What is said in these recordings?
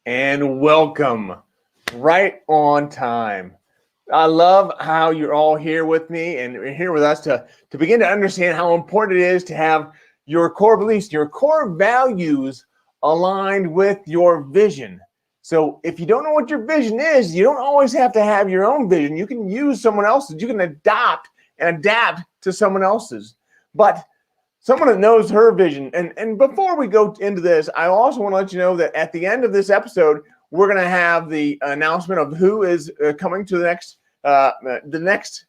And welcome, right on time. I love how you're all here with me and here with us to begin to understand how important it is to have your core beliefs, your core values aligned with your vision. So if you don't know what your vision is, you don't always have to have your own vision. You can use someone else's. You can adopt and adapt to someone else's. But someone that knows her vision. And before we go into this, I also want to let you know that at the end of this episode, we're going to have the announcement of who is coming to the next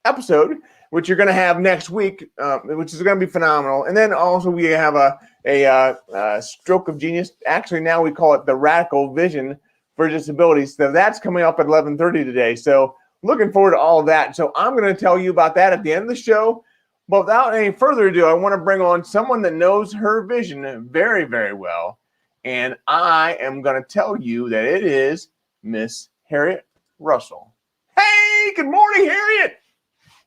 episode, which you're going to have next week, which is going to be phenomenal. And then also we have a stroke of genius. Actually, now we call it the Radical Vision for Disabilities. So that's coming up at 11:30 today. So looking forward to all of that. So I'm going to tell you about that at the end of the show. But without any further ado, I want to bring on someone that knows her vision very, very well. And I am going to tell you that it is Miss Harriet Russell. Hey, good morning, Harriet.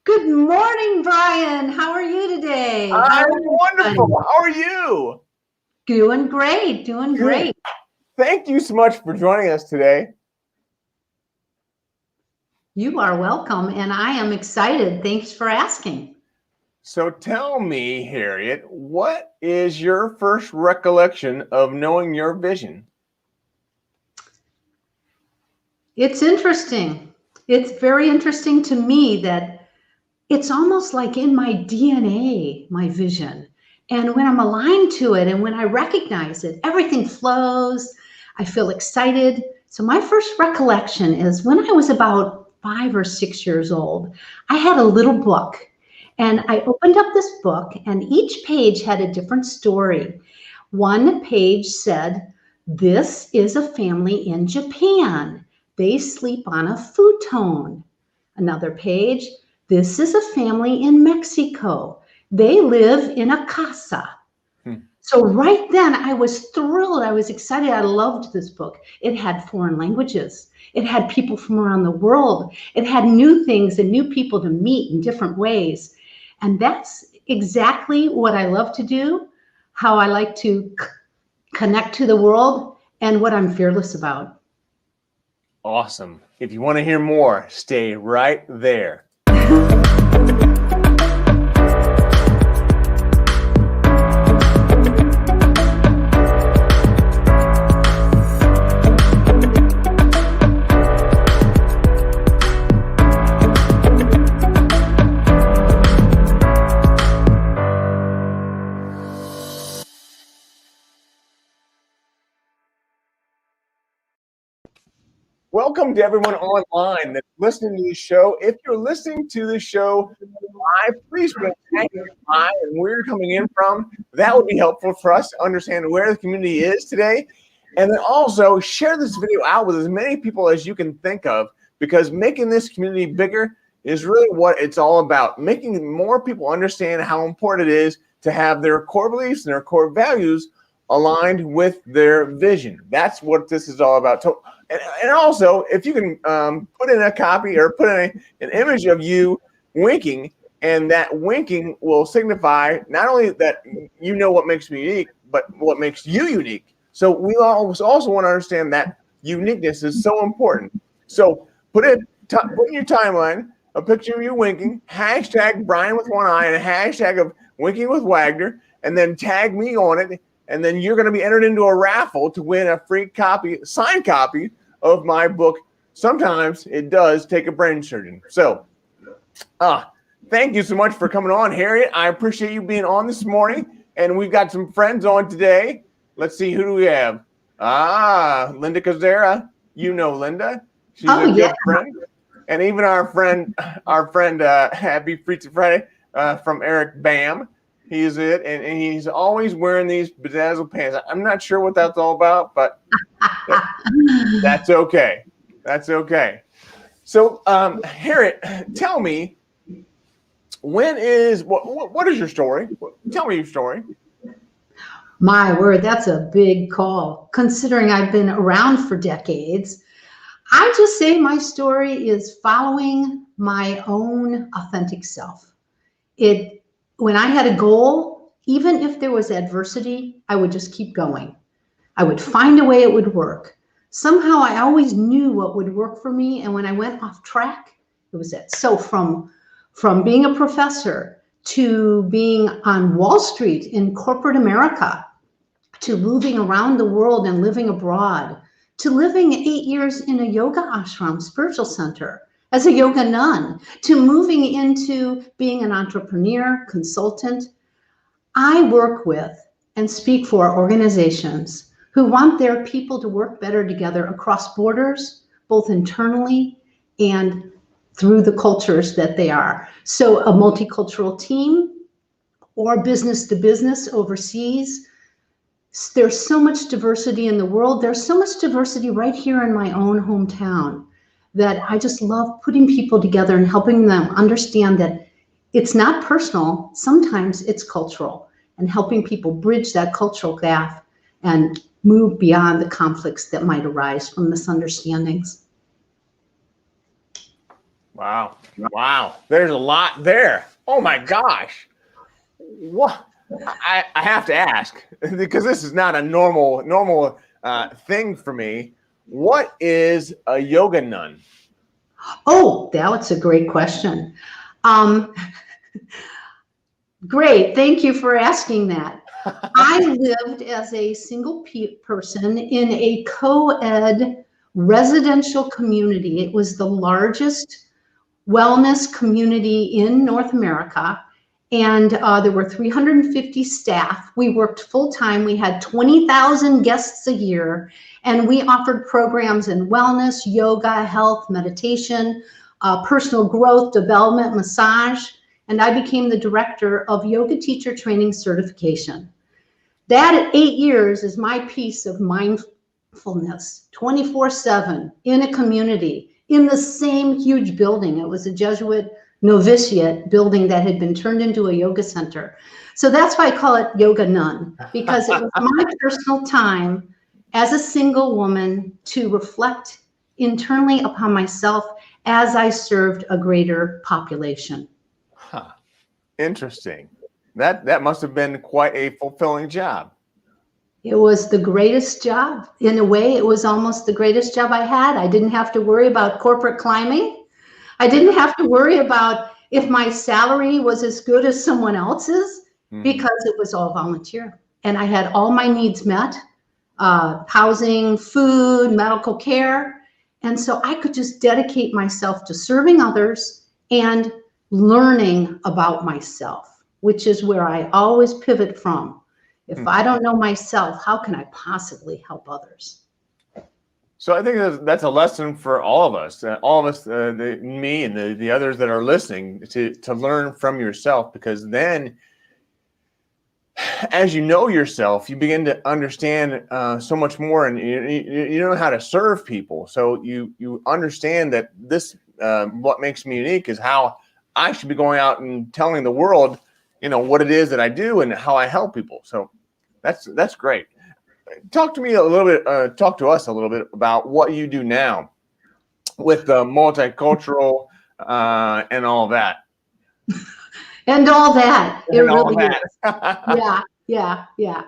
Good morning, Brian. How are you today? I'm wonderful. How are you? Doing great. Doing great. Thank you so much for joining us today. You are welcome, and I am excited. Thanks for asking. So tell me, Harriet, what is your first recollection of knowing your vision? It's interesting. It's very interesting to me that it's almost like in my DNA, my vision. And when I'm aligned to it and when I recognize it, everything flows. I feel excited. So my first recollection is when I was about 5 or 6 years old, I had a little book. And I opened up this book, and each page had a different story. One page said, "This is a family in Japan. They sleep on a futon." Another page, "This is a family in Mexico. They live in a casa." So right then I was thrilled. I was excited. I loved this book. It had foreign languages. It had people from around the world. It had new things and new people to meet in different ways. And that's exactly what I love to do, how I like to connect to the world, and what I'm fearless about. Awesome. If you want to hear more, stay right there. Welcome to everyone online that's listening to the show. If you're listening to the show live, please tag your live and where you're coming in from. That would be helpful for us to understand where the community is today. And then also share this video out with as many people as you can think of, because making this community bigger is really what it's all about. Making more people understand how important it is to have their core beliefs and their core values aligned with their vision. That's what this is all about. So, and also, if you can put in a copy or put in an image of you winking, and that winking will signify not only that you know what makes me unique, but what makes you unique. So we also want to understand that uniqueness is so important. So put in your timeline a picture of you winking, hashtag Brian with one eye, and a hashtag of winking with Wagner, and then tag me on it. And then you're going to be entered into a raffle to win a free copy, signed copy of my book. Sometimes it does take a brain surgeon. So, thank you so much for coming on, Harriet. I appreciate you being on this morning. And we've got some friends on today. Let's see, who do we have? Linda Kazera. You know Linda. She's a good friend. And even our friend, Happy Freaks Friday from Eric Bam. He's it, and he's always wearing these bedazzled pants. I'm not sure what that's all about, but that's okay. That's okay. So, Harriet, tell me, what is your story? Tell me your story. My word, that's a big call. Considering I've been around for decades, I just say my story is following my own authentic self. When I had a goal, even if there was adversity, I would just keep going. I would find a way it would work. Somehow I always knew what would work for me. And when I went off track, it was it. So from being a professor to being on Wall Street in corporate America, to moving around the world and living abroad, to living 8 years in a yoga ashram, spiritual center, as a yoga nun, to moving into being an entrepreneur, consultant, I work with and speak for organizations who want their people to work better together across borders, both internally and through the cultures that they are. So a multicultural team or business to business overseas. There's so much diversity in the world. There's so much diversity right here in my own hometown that I just love putting people together and helping them understand that it's not personal. Sometimes it's cultural, and helping people bridge that cultural gap and move beyond the conflicts that might arise from misunderstandings. Wow. Wow. There's a lot there. Oh my gosh. What? I have to ask, because this is not a normal thing for me. What is a yoga nun? Oh, that's a great question. Great. Thank you for asking that. I lived as a single person in a co-ed residential community. It was the largest wellness community in North America. And there were 350 staff. We worked full time. We had 20,000 guests a year. And we offered programs in wellness, yoga, health, meditation, personal growth, development, massage. And I became the director of yoga teacher training certification. That at 8 years is my piece of mindfulness, 24/7 in a community, in the same huge building. It was a Jesuit novitiate building that had been turned into a yoga center. So that's why I call it Yoga Nun, because it was my personal time as a single woman to reflect internally upon myself as I served a greater population. Huh. Interesting. That must have been quite a fulfilling job. It was the greatest job. In a way, it was almost the greatest job I had. I didn't have to worry about corporate climbing. I didn't have to worry about if my salary was as good as someone else's, because it was all volunteer. And I had all my needs met, housing, food, medical care. And so I could just dedicate myself to serving others and learning about myself, which is where I always pivot from. If I don't know myself, how can I possibly help others? So I think that's a lesson for all of us, me and the others that are listening, to learn from yourself, because then as you know yourself, you begin to understand so much more, and you know how to serve people. So you understand that this what makes me unique is how I should be going out and telling the world, what it is that I do and how I help people. So that's great. Talk to us a little bit about what you do now with the multicultural and all that. And all that. It And all really that. is. Yeah.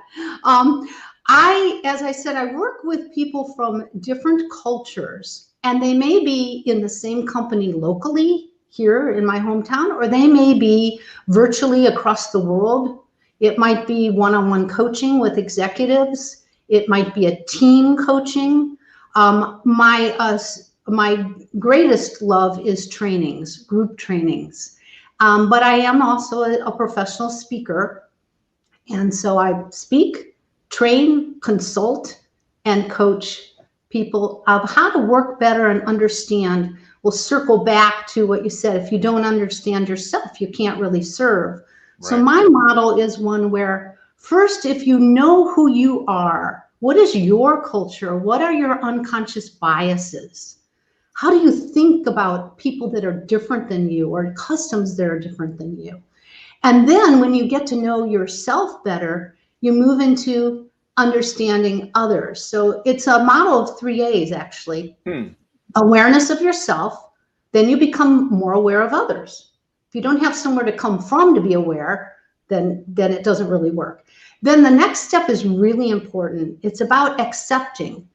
As I said, I work with people from different cultures, and they may be in the same company locally here in my hometown, or they may be virtually across the world. It might be one-on-one coaching with executives. It might be a team coaching. My greatest love is trainings, group trainings. But I am also a professional speaker. And so I speak, train, consult, and coach people of how to work better and understand. We'll circle back to what you said. If you don't understand yourself, you can't really serve. So my model is one where first, if you know who you are, what is your culture? What are your unconscious biases? How do you think about people that are different than you or customs that are different than you? And then when you get to know yourself better, you move into understanding others. So it's a model of 3 A's actually. Awareness of yourself, then you become more aware of others. If you don't have somewhere to come from to be aware, then it doesn't really work. Then the next step is really important. It's about accepting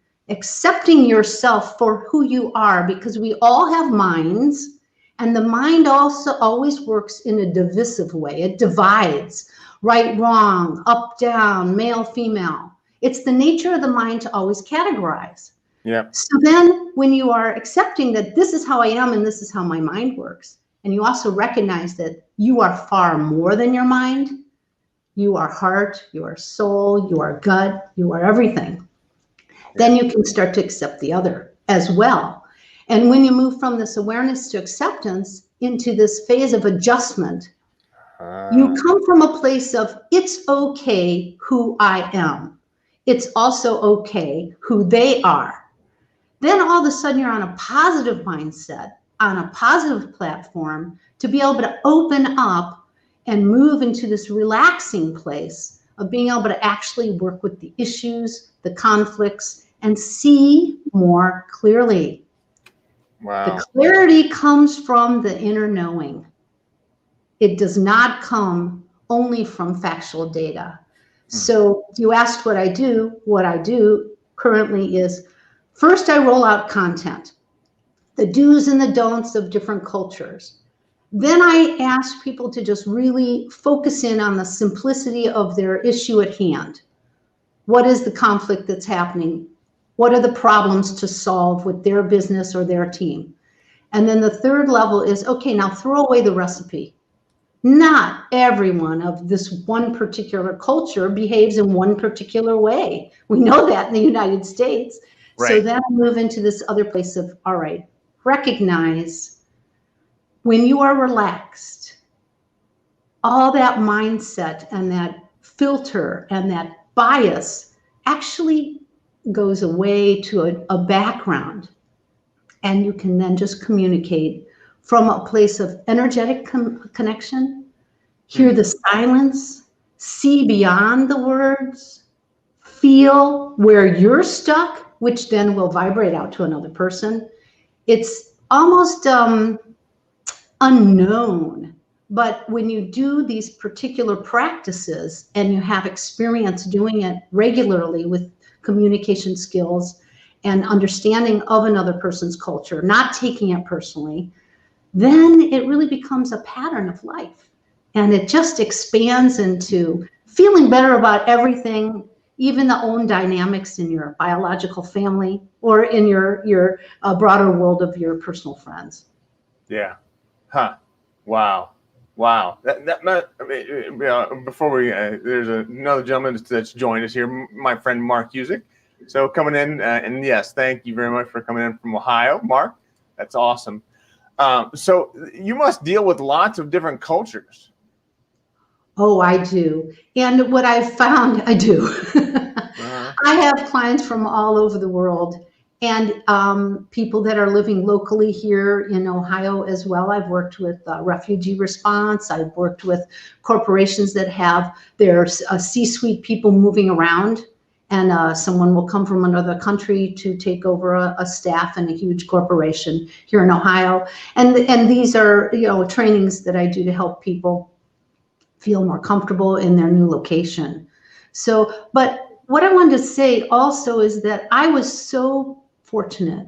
yourself for who you are, because we all have minds, and the mind also always works in a divisive way. It divides right, wrong, up, down, male, female. It's the nature of the mind to always categorize. Yeah. So then when you are accepting that this is how I am and this is how my mind works, and you also recognize that you are far more than your mind, you are heart, you are soul, you are gut, you are everything, then you can start to accept the other as well. And when you move from this awareness to acceptance into this phase of adjustment, you come from a place of it's okay who I am. It's also okay who they are. Then all of a sudden you're on a positive mindset, on a positive platform to be able to open up and move into this relaxing place of being able to actually work with the issues, the conflicts, and see more clearly. Wow. The clarity comes from the inner knowing. It does not come only from factual data. So you asked what I do. What I do currently is, first I roll out content, the do's and the don'ts of different cultures. Then I ask people to just really focus in on the simplicity of their issue at hand. What is the conflict that's happening? What are the problems to solve with their business or their team? And then the third level is, okay, now throw away the recipe. Not everyone of this one particular culture behaves in one particular way. We know that in the United States. Right. So then I move into this other place of, all right, recognize when you are relaxed, all that mindset and that filter and that bias actually goes away to a background. And you can then just communicate from a place of energetic connection, hear the silence, see beyond the words, feel where you're stuck, which then will vibrate out to another person. It's almost unknown, but when you do these particular practices and you have experience doing it regularly with communication skills and understanding of another person's culture, not taking it personally, then it really becomes a pattern of life. And it just expands into feeling better about everything, even the own dynamics in your biological family or in your broader world of your personal friends. Yeah. Huh. Wow. Wow. Before we, there's another gentleman that's joined us here, my friend Mark Usick. So coming in, and yes, thank you very much for coming in from Ohio, Mark. That's awesome. So you must deal with lots of different cultures. Oh, I do. And what I've found, I do. I have clients from all over the world and people that are living locally here in Ohio as well. I've worked with refugee response. I've worked with corporations that have their C-suite people moving around, and someone will come from another country to take over a staff in a huge corporation here in Ohio. And these are, trainings that I do to help people feel more comfortable in their new location. So, but what I wanted to say also is that I was so fortunate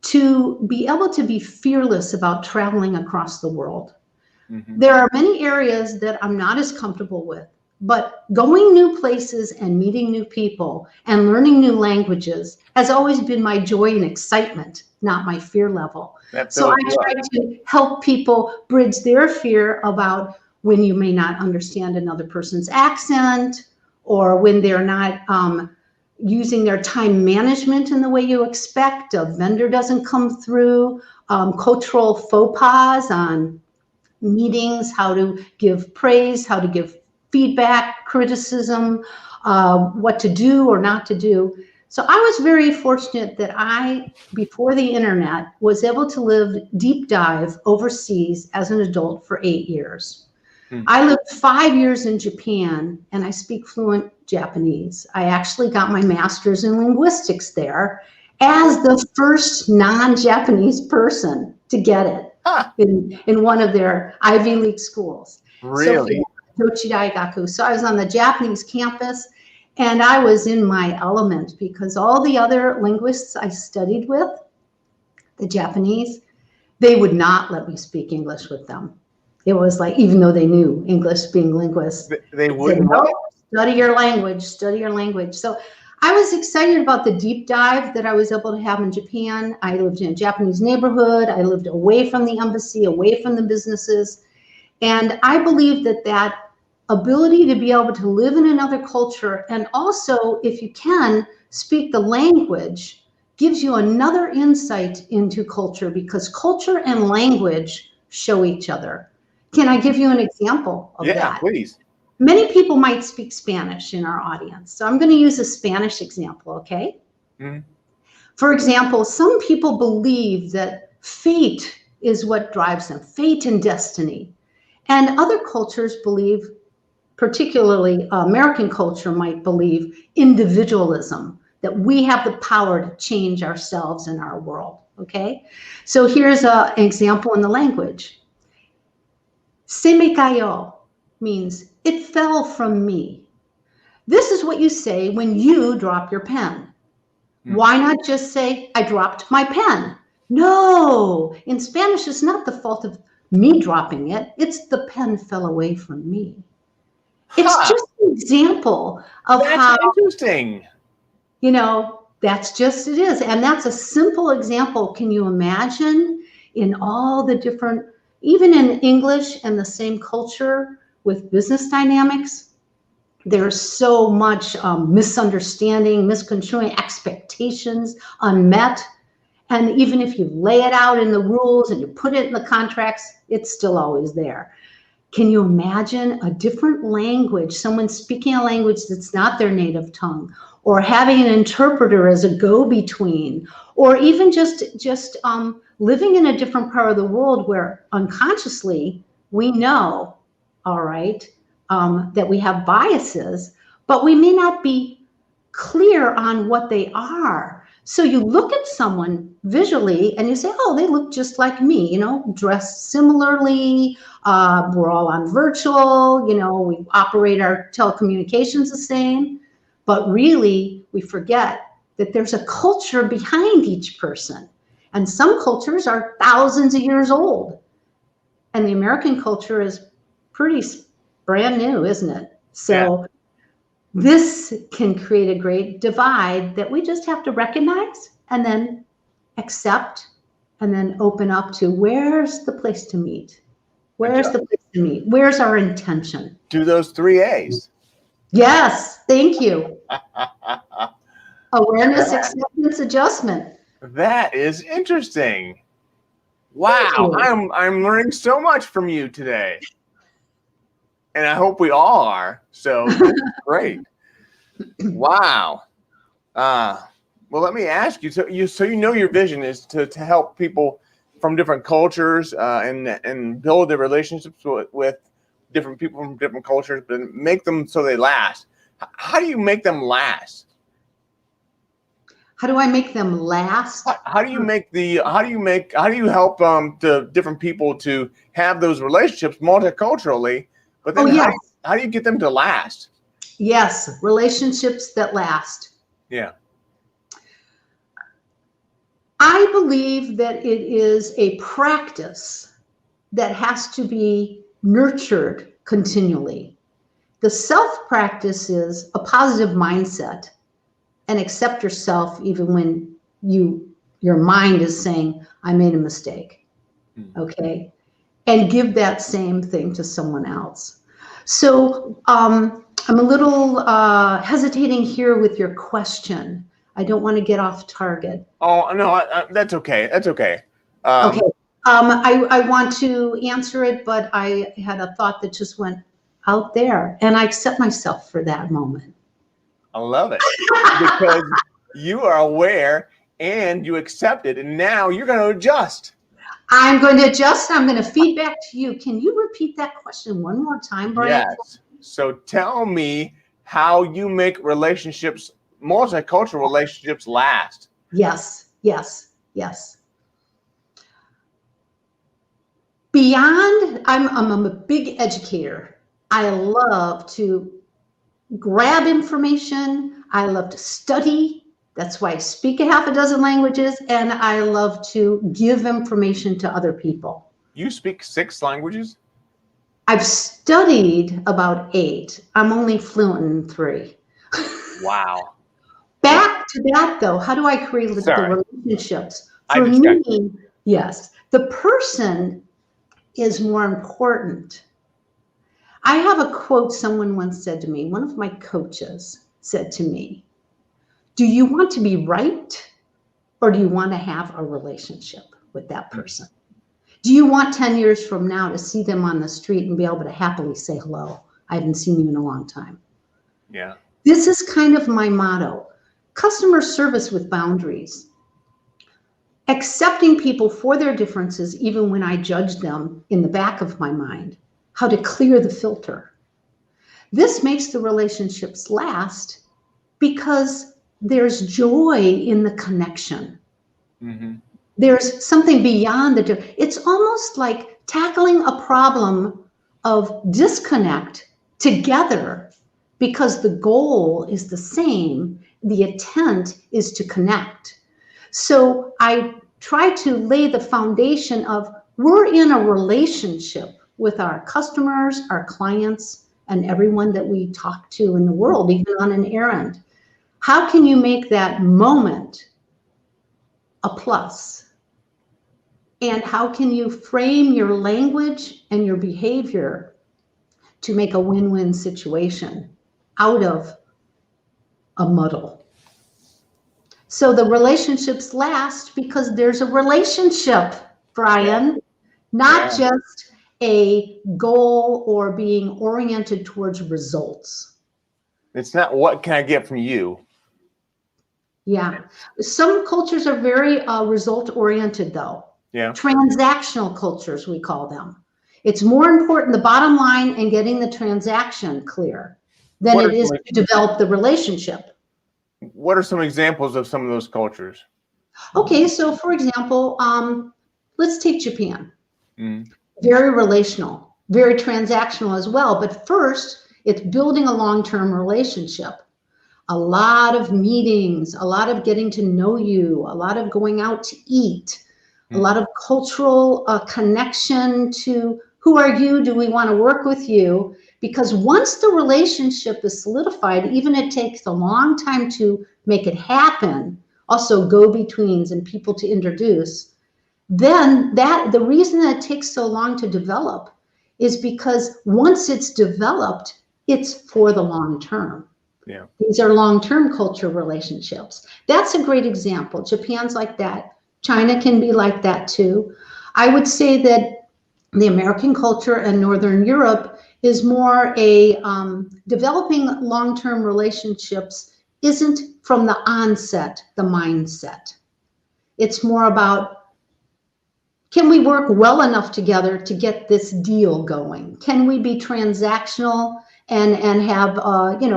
to be able to be fearless about traveling across the world. Mm-hmm. There are many areas that I'm not as comfortable with, but going new places and meeting new people and learning new languages has always been my joy and excitement, not my fear level. So I try to help people bridge their fear about when you may not understand another person's accent, or when they're not using their time management in the way you expect, a vendor doesn't come through, cultural faux pas on, meetings, how to give praise, how to give feedback, criticism, what to do or not to do. So I was very fortunate that I, before the internet, was able to live deep dive overseas as an adult for 8 years. I lived 5 years in Japan, and I speak fluent Japanese. I actually got my master's in linguistics there as the first non-Japanese person to get it in one of their Ivy League schools. Really? So, Tochi Daigaku. So I was on the Japanese campus, and I was in my element because all the other linguists I studied with, the Japanese, they would not let me speak English with them. It was like, even though they knew English, being linguists, they wouldn't. No, study your language, study your language. So I was excited about the deep dive that I was able to have in Japan. I lived in a Japanese neighborhood. I lived away from the embassy, away from the businesses. And I believe that that ability to be able to live in another culture, and also, if you can, speak the language, gives you another insight into culture, because culture and language show each other. Can I give you an example of that? Yeah, please. Many people might speak Spanish in our audience. So I'm going to use a Spanish example, okay? Mm-hmm. For example, some people believe that fate is what drives them, fate and destiny. And other cultures believe, particularly American culture might believe, individualism, that we have the power to change ourselves and our world, okay? So here's an example in the language. Se me cayó means it fell from me. This is what you say when you drop your pen. Why not just say, I dropped my pen? No, in Spanish, it's not the fault of me dropping it. It's the pen fell away from me. It's just an example of how. That's interesting. You know, that's just it is. And that's a simple example. Can you imagine in all the different, even in English and the same culture with business dynamics, there's so much misunderstanding, misconstruing, expectations unmet. And even if you lay it out in the rules and you put it in the contracts, it's still always there. Can you imagine a different language, someone speaking a language that's not their native tongue, or having an interpreter as a go-between, or even just living in a different part of the world where unconsciously we know, all right, that we have biases, but we may not be clear on what they are. So you look at someone visually and you say, oh, they look just like me, you know, dressed similarly. We're all on virtual, you know, we operate our telecommunications the same. But really, we forget that there's a culture behind each person. And some cultures are thousands of years old. And the American culture is pretty brand new, isn't it? So this can create a great divide that we just have to recognize and then accept and then open up to, where's the place to meet? Where's the place to meet? Where's our intention? Do those 3 A's. Yes, thank you. Awareness, acceptance, adjustment. That is interesting. Wow, I'm learning so much from you today. And I hope we all are. So great. Wow. Well, let me ask you. So you know your vision is to help people from different cultures and build their relationships with different people from different cultures, but make them so they last. How do you make them last? How do I make them last? How do you help the different people to have those relationships multiculturally? But then how do you get them to last? Yes, relationships that last. Yeah. I believe that it is a practice that has to be nurtured continually. The self-practice is a positive mindset and accept yourself even when your mind is saying, I made a mistake, okay? And give that same thing to someone else. So I'm a little hesitating here with your question. I don't want to get off target. Oh, no, that's okay. That's okay. Okay. I want to answer it, but I had a thought that just went out there, and I accept myself for that moment. I love it because you are aware and you accept it, and now you're going to adjust. I'm going to adjust. I'm going to feed back to you. Can you repeat that question one more time, Brian? Yes. So tell me how you make relationships, multicultural relationships, last. Yes, yes, yes. Beyond, I'm a big educator. I love to grab information. I love to study. That's why I speak a half a dozen languages, and I love to give information to other people. You speak 6 languages? I've studied about 8. I'm only fluent in 3. Wow. Back to that, though, how do I create the relationships? For me, yes, the person is more important. I have a quote someone once said to me, one of my coaches said to me, do you want to be right, or do you want to have a relationship with that person? Do you want 10 years from now to see them on the street and be able to happily say hello? I haven't seen you in a long time. Yeah. This is kind of my motto. Customer service with boundaries. Accepting people for their differences, even when I judge them in the back of my mind. How to clear the filter. This makes the relationships last because there's joy in the connection. Mm-hmm. There's something beyond it's almost like tackling a problem of disconnect together because the goal is the same. The intent is to connect. So I try to lay the foundation of we're in a relationship with our customers, our clients, and everyone that we talk to in the world, even on an errand. How can you make that moment a plus? And how can you frame your language and your behavior to make a win-win situation out of a muddle? So the relationships last because there's a relationship, Brian, not just a goal or being oriented towards results. It's not what can I get from you? Yeah. Some cultures are very result-oriented, though. Yeah. Transactional cultures, we call them. It's more important, the bottom line, and getting the transaction clear than it is to develop the relationship. What are some examples of some of those cultures? Okay, so for example, let's take Japan. Very relational, very transactional as well. But first, it's building a long-term relationship. A lot of meetings, a lot of getting to know you, a lot of going out to eat, a lot of cultural connection to who are you? Do we want to work with you? Because once the relationship is solidified, even it takes a long time to make it happen, also go-betweens and people to introduce, then the reason that it takes so long to develop is because once it's developed, it's for the long term. Yeah. These are long-term culture relationships. That's a great example. Japan's like that. China can be like that too. I would say that the American culture and Northern Europe is more a developing long-term relationships isn't from the onset, the mindset. It's more about, can we work well enough together to get this deal going? Can we be transactional and have,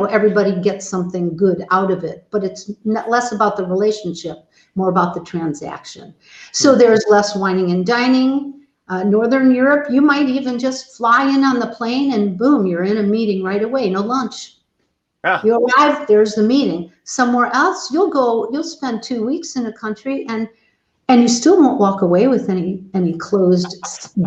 everybody get something good out of it? But it's less about the relationship, more about the transaction. So there's less wining and dining. Northern Europe, you might even just fly in on the plane and boom, you're in a meeting right away, no lunch. Yeah. You arrive, there's the meeting. Somewhere else, you'll spend 2 weeks in a country and you still won't walk away with any closed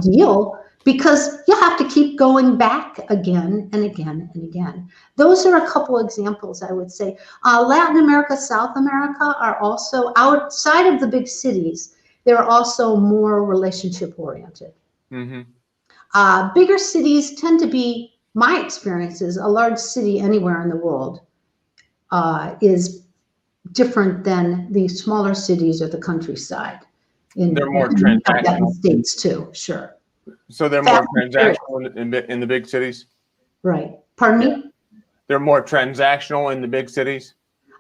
deal because you have to keep going back again and again and again. Those are a couple examples, I would say. Latin America, South America are also outside of the big cities. They're also more relationship oriented. Mm-hmm. Bigger cities tend to be, my experience is a large city anywhere in the world is different than the smaller cities or the countryside. They're more in the transactional. States too, sure. So they're more transactional in the big cities? Right. Pardon me? They're more transactional in the big cities?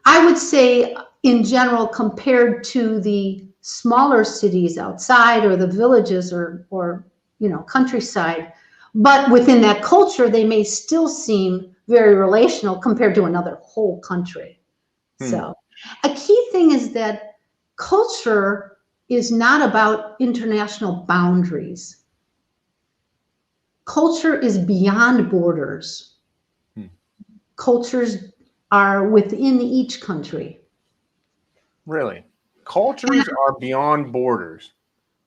I would say in general, compared to the smaller cities outside or the villages or countryside, but within that culture, they may still seem very relational compared to another whole country. So a key thing is that culture is not about international boundaries. Culture is beyond borders. Cultures are within each country. Really? Cultures are beyond borders.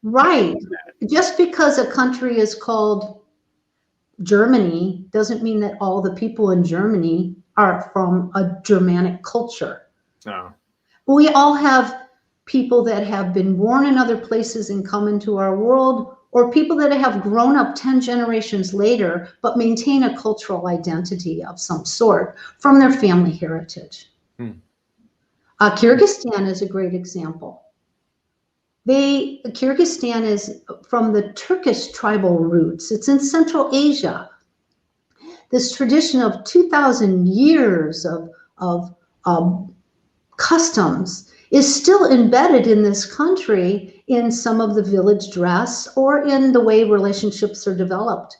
Right. Just because a country is called Germany doesn't mean that all the people in Germany are from a Germanic culture. No. We all have people that have been born in other places and come into our world, or people that have grown up 10 generations later, but maintain a cultural identity of some sort from their family heritage. Kyrgyzstan is a great example. Kyrgyzstan is from the Turkish tribal roots. It's in Central Asia. This tradition of 2,000 years of customs is still embedded in this country in some of the village dress or in the way relationships are developed.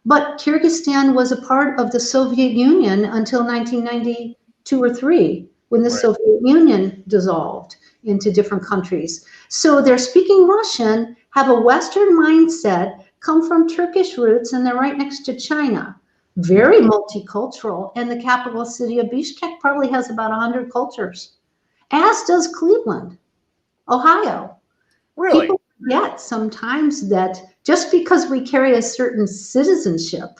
But Kyrgyzstan was a part of the Soviet Union until 1992 or 3, when the Soviet Union dissolved into different countries. So they're speaking Russian, have a Western mindset, come from Turkish roots, and they're right next to China. Very multicultural, and the capital city of Bishkek probably has about 100 cultures, as does Cleveland, Ohio. Really? People forget sometimes that just because we carry a certain citizenship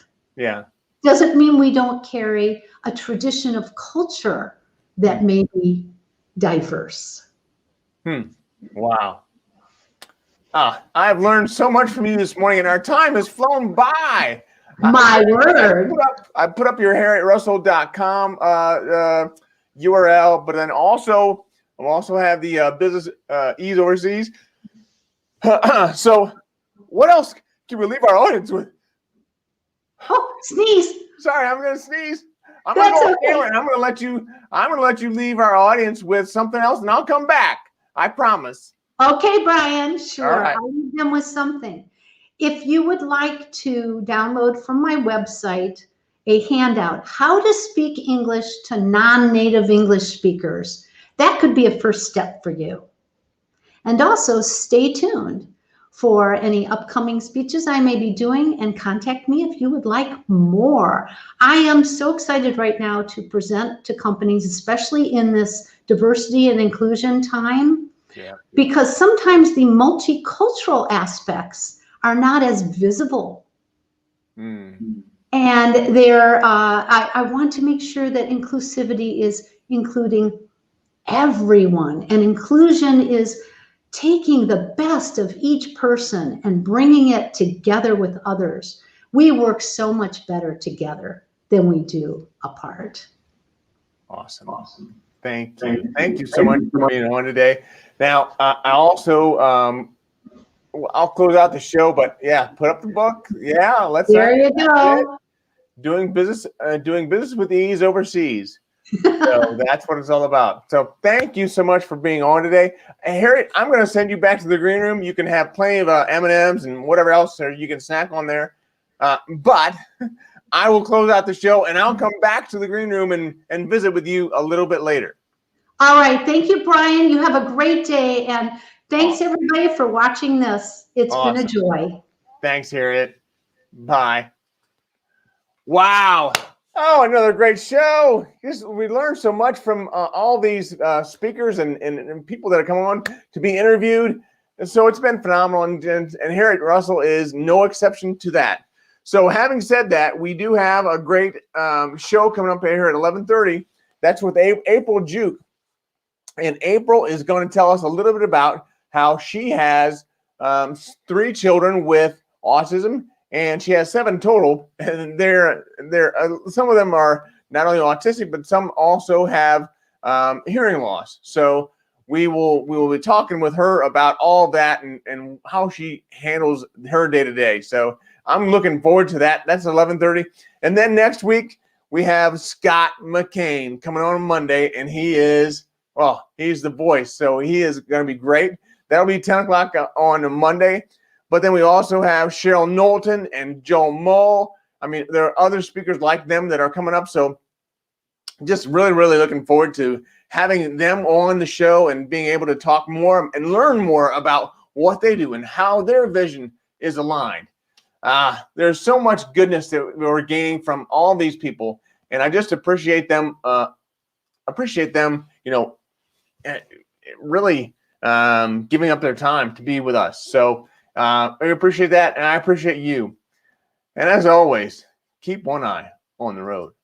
doesn't mean we don't carry a tradition of culture that may be diverse. Wow. I've learned so much from you this morning, and our time has flown by. My word. I put up your harrietrussell.com URL, but then also I also have the business ease overseas. So what else can we leave our audience with? Oh, sneeze. Sorry, I'm going to sneeze. I'm going to go on camera, and I'm going to let you leave our audience with something else, and I'll come back. I promise. Okay, Brian, sure. Right. I'll leave them with something. If you would like to download from my website a handout, How to Speak English to Non-Native English Speakers, that could be a first step for you. And also stay tuned for any upcoming speeches I may be doing, and contact me if you would like more. I am so excited right now to present to companies, especially in this diversity and inclusion time, because sometimes the multicultural aspects are not as visible. And I want to make sure that inclusivity is including everyone, and inclusion is taking the best of each person and bringing it together with others. We work so much better together than we do apart. Awesome. Thank you. Thank you so much for being on today. Now, I also, I'll close out the show, but put up the book. There you go. Doing business with ease overseas. So that's what it's all about. So thank you so much for being on today. Harriet, I'm going to send you back to the green room. You can have plenty of M&Ms and whatever else you can snack on there. But I will close out the show, and I'll come back to the green room and visit with you a little bit later. All right. Thank you, Brian. You have a great day. And thanks, everybody, for watching this. It's been a joy. Thanks, Harriet. Bye. Wow. Oh, another great show. We learned so much from all these speakers and people that have come on to be interviewed. And so it's been phenomenal. And Harriet Russell is no exception to that. So having said that, we do have a great show coming up here at 11:30. That's with April Juke. And April is going to tell us a little bit about how she has 3 children with autism, and she has 7 total. And they're some of them are not only autistic, but some also have hearing loss. So we will be talking with her about all that and how she handles her day to day. So I'm looking forward to that. That's 11:30. And then next week we have Scott McCain coming on Monday, and he's the voice. So he is going to be great. That'll be 10 o'clock on a Monday. But then we also have Cheryl Knowlton and Joel Mull. I mean, there are other speakers like them that are coming up. So just really, really looking forward to having them on the show and being able to talk more and learn more about what they do and how their vision is aligned. There's so much goodness that we're gaining from all these people, and I just appreciate them. Really giving up their time to be with us. So I appreciate that, and I appreciate you. And as always, keep one eye on the road.